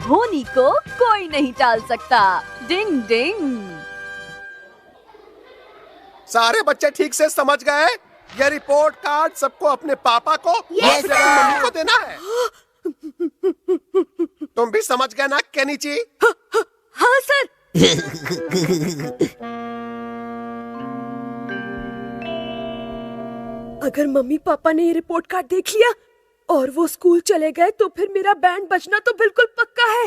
धोनी को कोई नहीं टाल सकता। डिंग डिंग। सारे बच्चे ठीक से समझ गए? ये रिपोर्ट कार्ड सबको अपने पापा को Yes, और अपनी मम्मी को देना है। तुम भी समझ गए ना केनिची? हाँ सर। अगर मम्मी पापा ने ये रिपोर्ट कार्ड देख लिया और वो स्कूल चले गए तो फिर मेरा बैंड बजना तो बिल्कुल पक्का है।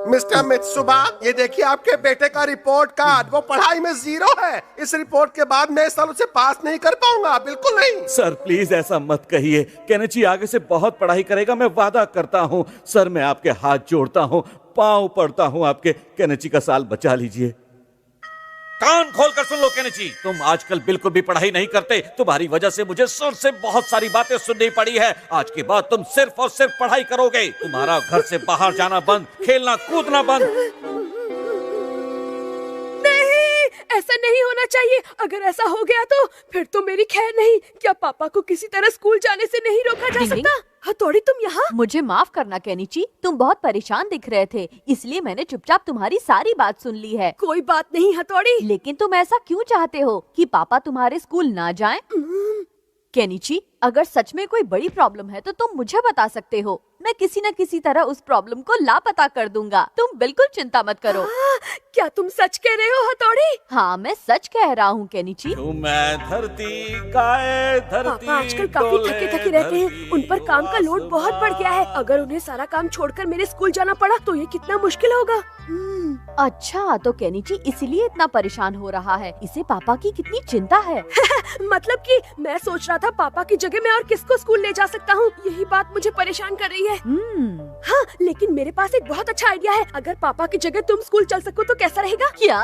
मिस्टर मित्सुबा, ये देखिए आपके बेटे का रिपोर्ट कार्ड। वो पढ़ाई में 0 है। इस रिपोर्ट के बाद मैं इस साल उसे पास नहीं कर पाऊंगा, बिल्कुल नहीं। सर प्लीज ऐसा मत कहिए। केनिची आगे से बहुत पढ़ाई करेगा, मैं वादा करता हूँ। सर मैं आपके हाथ जोड़ता हूँ, पाँव पड़ता हूँ आपके। केनिची का साल बचा लीजिए। कान खोलकर सुन लो केनिची, तुम आजकल बिल्कुल भी पढ़ाई नहीं करते। तुम्हारी वजह से मुझे सर से बहुत सारी बातें सुननी पड़ी है। आज के बाद तुम सिर्फ और सिर्फ पढ़ाई करोगे। तुम्हारा घर से बाहर जाना बंद, खेलना कूदना बंद। नहीं, ऐसा नहीं होना चाहिए। अगर ऐसा हो गया तो फिर तो मेरी खैर नहीं। क्या पापा को किसी तरह स्कूल जाने से नहीं रोका जा सकता? हथौड़ी तुम यहाँ? मुझे माफ करना केनिची, तुम बहुत परेशान दिख रहे थे, इसलिए मैंने चुपचाप तुम्हारी सारी बात सुन ली है। कोई बात नहीं हथौड़ी। लेकिन तुम ऐसा क्यों चाहते हो कि पापा तुम्हारे स्कूल ना जाएं? केनिची, अगर सच में कोई बड़ी प्रॉब्लम है तो तुम मुझे बता सकते हो। मैं किसी न किसी तरह उस प्रॉब्लम को लापता कर दूंगा। तुम बिल्कुल चिंता मत करो। क्या तुम सच कह रहे हो हथौड़ी? हाँ, मैं सच कह रहा हूँ केनिची। मैं धरती गाए धरती। पापा आजकल काफी थके थके रहते हैं। उन पर काम का लोड बहुत बढ़ गया है। अगर उन्हें सारा काम छोड़कर मेरे स्कूल जाना पड़ा तो ये कितना मुश्किल होगा। अच्छा, तो केनिची इसलिए इतना परेशान हो रहा है। इसे पापा की कितनी चिंता है। मतलब कि मैं सोच रहा था पापा की जगह मैं और किसको स्कूल ले जा सकता हूँ। यही बात मुझे परेशान कर रही है। हाँ, लेकिन मेरे पास एक बहुत अच्छा आइडिया है। अगर पापा की जगह तुम स्कूल चल सको तो कैसा रहेगा? क्या?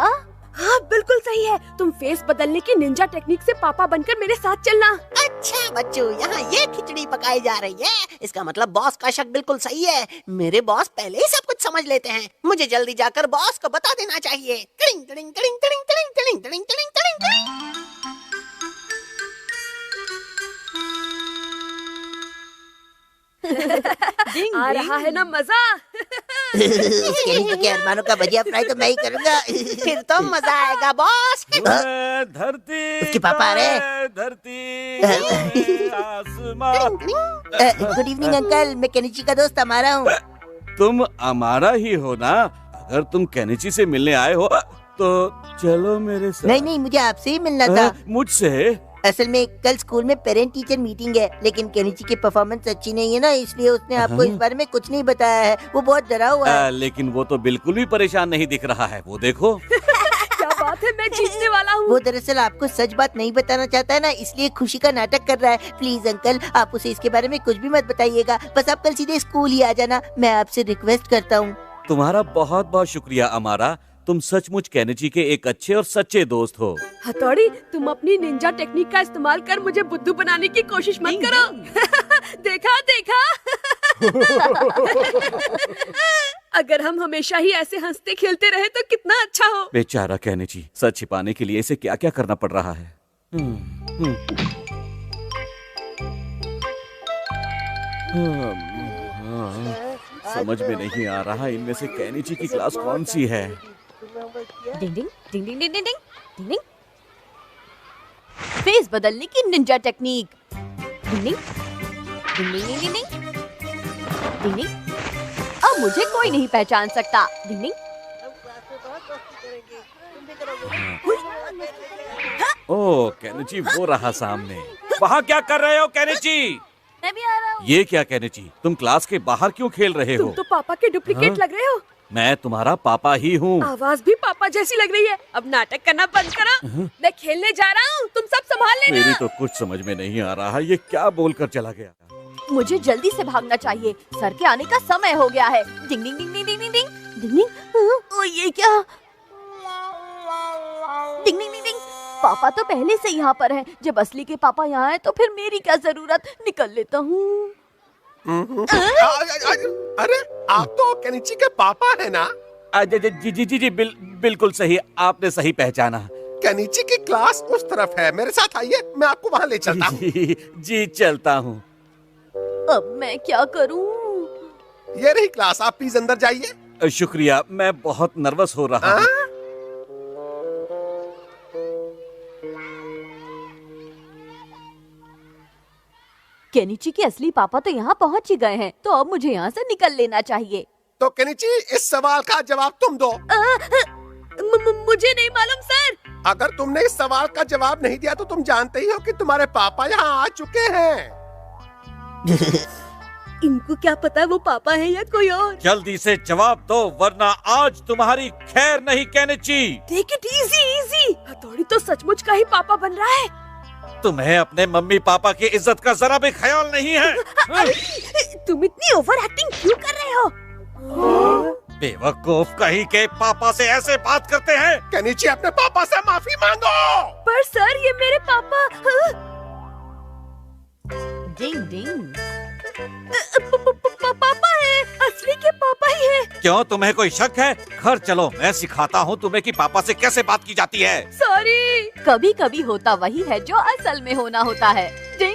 हाँ, बिल्कुल सही है। तुम फेस बदलने की निंजा टेक्निक से पापा बनकर मेरे साथ चलना। अच्छा बच्चों, यहाँ ये खिचड़ी पकाई जा रही है। इसका मतलब बॉस का शक बिल्कुल सही है। मेरे बॉस पहले ही सब कुछ समझ लेते हैं। मुझे जल्दी जाकर बॉस को बता देना चाहिए। टिडिंग टिडिंग टिडिंग टिडिंग टिडिंग टिडिंग टिडिंग टिडिंग टिडिंग टिडिंग। आ रहा है ना मजा? केनिची के अरमानों का भजिया फ्राई तो मैं ही करूँगा। फिर तो मजा आएगा बॉस। धरती उसके पापा आ रहे। धरती आसमां। गुड इवनिंग अंकल, मैं केनिची का दोस्त अमारा हूँ। तुम अमारा ही हो ना? अगर तुम केनिची से मिलने आए हो तो चलो मेरे साथ। नहीं, मुझे आपसे ही मिलना था। मुझसे? असल में कल स्कूल में पेरेंट टीचर मीटिंग है, लेकिन केनिची की परफॉर्मेंस अच्छी नहीं है ना, इसलिए उसने आपको इस बारे में कुछ नहीं बताया है। वो बहुत डरा हुआ है। लेकिन वो तो बिल्कुल भी परेशान नहीं दिख रहा है, वो देखो। क्या बात है, मैं जीतने वाला हूँ। वो दरअसल आपको सच बात नहीं बताना चाहता है ना, इसलिए खुशी का नाटक कर रहा है। प्लीज अंकल, आप उसे इसके बारे में कुछ भी मत बताइएगा। बस आप कल सीधे स्कूल ही आ जाना, मैं आपसे रिक्वेस्ट करता हूँ। तुम्हारा बहुत बहुत शुक्रिया अमारा। तुम सचमुच केनिची के एक अच्छे और सच्चे दोस्त हो। हथौड़ी, तुम अपनी निंजा टेक्निक का इस्तेमाल कर मुझे बुद्धू बनाने की कोशिश मत करो। देखा देखा। अगर हम हमेशा ही ऐसे हंसते खेलते रहे तो कितना अच्छा हो। बेचारा केनिची, सच छिपाने के लिए इसे क्या क्या करना पड़ रहा है। समझ में नहीं आ रहा इनमें से केनिची की क्लास कौन सी है। डिंग डिंग डिंग डिंग डिंग डिंग डिंग डिंग। फेस बदलने की निंजा टेक्निक। डिंग डिंग डिंग डिंग डिंग डिंग डिंग डिंग। अब मुझे कोई नहीं पहचान सकता। डिंग डिंग। ओह केनिची, वो रहा सामने। वहाँ क्या कर रहे हो केनिची? मैं भी आ रहा हूँ। ये क्या केनिची, तुम क्लास के बाहर क्यों खेल रहे हो? तुम तो पापा के डुप्लीकेट लग रहे हो। मैं तुम्हारा पापा ही हूँ। आवाज भी पापा जैसी लग रही है। अब नाटक करना बंद करो। मैं खेलने जा रहा हूँ, तुम सब संभाल लेना। मेरी तो कुछ समझ में नहीं आ रहा, ये क्या बोलकर चला गया। मुझे जल्दी से भागना चाहिए, सर के आने का समय हो गया है। डिंग डिंग डिंग डिंग डिंग डिंग डिंग डिंग। ओ ये क्या? डिंग डिंग डिंग डिंग। पापा तो पहले से यहाँ पर हैं। जब असली के पापा यहाँ हैं तो फिर मेरी क्या जरूरत। निकल लेता हूँ। अरे आप तो केनिची के पापा है ना? जी जी जी जी, बिल्कुल सही, आपने सही पहचाना। केनिची की क्लास उस तरफ है, मेरे साथ आइए, मैं आपको वहाँ ले चलता हूँ। जी चलता हूँ। अब मैं क्या करूँ? ये रही क्लास, आप प्लीज अंदर जाइए। शुक्रिया, मैं बहुत नर्वस हो रहा हूँ। केनिची के असली पापा तो यहाँ पहुँच ही गए हैं, तो अब मुझे यहाँ से निकल लेना चाहिए। तो केनिची, इस सवाल का जवाब तुम दो। मुझे नहीं मालूम सर। अगर तुमने इस सवाल का जवाब नहीं दिया तो तुम जानते ही हो कि तुम्हारे पापा यहाँ आ चुके हैं। इनको क्या पता वो पापा है या कोई और। जल्दी से जवाब दो, वरना आज तुम्हारी खैर नहीं Kenichi. Take it easy easy. हथौड़ी तो सचमुच का ही पापा बन रहा है। तुम्हें अपने मम्मी पापा की इज्जत का जरा भी ख्याल नहीं है। तुम इतनी ओवर एक्टिंग क्यों कर रहे हो? बेवकूफ कहीं के, पापा से ऐसे बात करते हैं। केनिची, अपने पापा से माफी मांगो। पर सर ये मेरे पापा। डिंग डिंग। पापा है, असली के पापा ही है। क्यों, तुम्हें कोई शक है? घर चलो, मैं सिखाता हूँ तुम्हें कि पापा से कैसे बात की जाती है। सॉरी। कभी कभी होता वही है जो असल में होना होता है। डिंग